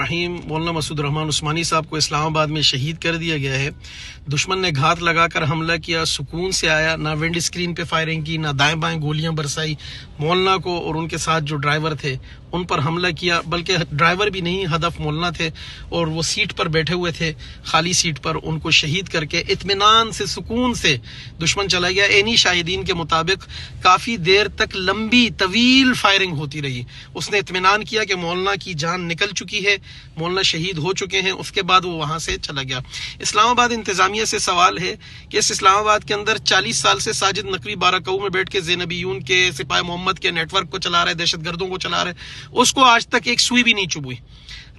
الرحیم مولانا مسعود الرحمان عثمانی صاحب کو اسلام آباد میں شہید کر دیا گیا ہے۔ دشمن نے گھات لگا کر حملہ کیا، سکون سے آیا، نہ ونڈ اسکرین پہ فائرنگ کی، نہ دائیں بائیں گولیاں برسائی۔ مولانا کو اور ان کے ساتھ جو ڈرائیور تھے ان پر حملہ کیا، بلکہ ڈرائیور بھی نہیں، ہدف مولانا تھے اور وہ سیٹ پر بیٹھے ہوئے تھے، خالی سیٹ پر۔ ان کو شہید کر کے اطمینان سے، سکون سے دشمن چلا گیا۔ عینی شاہدین کے مطابق کافی دیر تک لمبی طویل فائرنگ ہوتی رہی۔ اس نے اطمینان کیا کہ مولانا کی جان نکل چکی ہے، مولانا شہید ہو چکے ہیں، اس کے بعد وہ وہاں سے چلا گیا۔ اسلام آباد انتظامیہ سے سوال ہے کہ اس اسلام آباد کے اندر 40 سال سے ساجد نقوی بارہ میں بیٹھ کے زینبیون کے، سپاہ محمد کے نیٹ ورک کو چلا رہا ہے، دہشت گردوں کو چلا رہا ہے، اس کو آج تک ایک سوئی بھی نہیں چبھی۔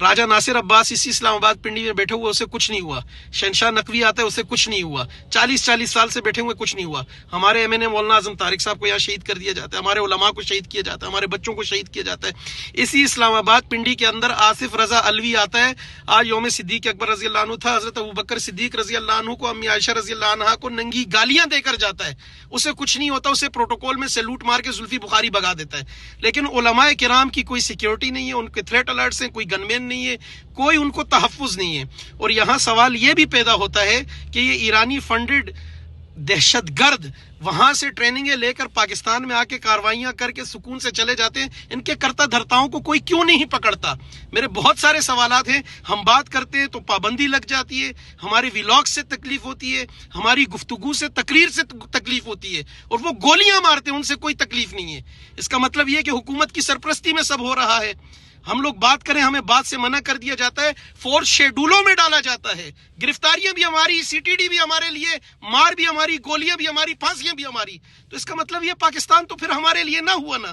راجہ ناصر عباس اسی اسلام آباد پنڈی میں بیٹھے ہوئے، اسے کچھ نہیں ہوا۔ شہنشاہ نقوی آتا ہے، اسے کچھ نہیں ہوا۔ 40 سال سے بیٹھے ہوئے، کچھ نہیں ہوا۔ ہمارے ایم این اے مولانا اعظم طارق صاحب کو یہاں شہید کر دیا جاتا ہے، ہمارے علماء کو شہید کیا جاتا ہے، ہمارے بچوں کو شہید کیا جاتا ہے۔ اسی اسلام آباد پنڈی کے اندر آصف رضا الوی آتا ہے، آج یوم صدیق اکبر رضی اللہ عنہ تھا، حضرت ابوبکر صدیق رضی اللہ عنہ کو امی عائشہ رضی اللہ عنہا کو ننگی گالیاں دے کر جاتا ہے، اسے کچھ نہیں ہوتا، اسے پروٹوکول میں سیلوٹ مار کے زلفی بخاری بگا دیتا ہے۔ لیکن علماء کرام کی کوئی سیکیورٹی نہیں ہے، ان کے تھریٹ الرٹس ہیں، کوئی گن مین نہیں ہے، کوئی ان کو تحفظ نہیں ہے۔ اور یہاں سوال یہ بھی پیدا ہوتا ہے کہ یہ ایرانی فنڈڈ دہشت گرد وہاں سے ٹریننگیں لے کر پاکستان میں آ کے کاروائیاں کر کے سکون سے چلے جاتے ہیں، ان کے کرتا دھرتاؤں کو کوئی کیوں نہیں پکڑتا؟ میرے بہت سارے سوالات ہیں، ہم بات کرتے ہیں تو پابندی لگ جاتی ہے، ہمارے ویلاگ سے تکلیف ہوتی ہے، ہماری گفتگو سے، تقریر سے تکلیف ہوتی ہے، اور وہ گولیاں مارتے ہیں، ان سے کوئی تکلیف نہیں ہے۔ اس کا مطلب یہ کہ حکومت کی سرپرستی میں سب ہو رہا ہے۔ ہم لوگ بات کریں، ہمیں بات سے منع کر دیا جاتا ہے، فورس شیڈولوں میں ڈالا جاتا ہے، گرفتاریاں بھی ہماری، سی ٹی ڈی بھی ہمارے لیے، مار بھی ہماری، گولیاں بھی ہماری، پھانسیاں بھی ہماری۔ تو اس کا مطلب یہ پاکستان تو پھر ہمارے لیے نہ ہوا نا۔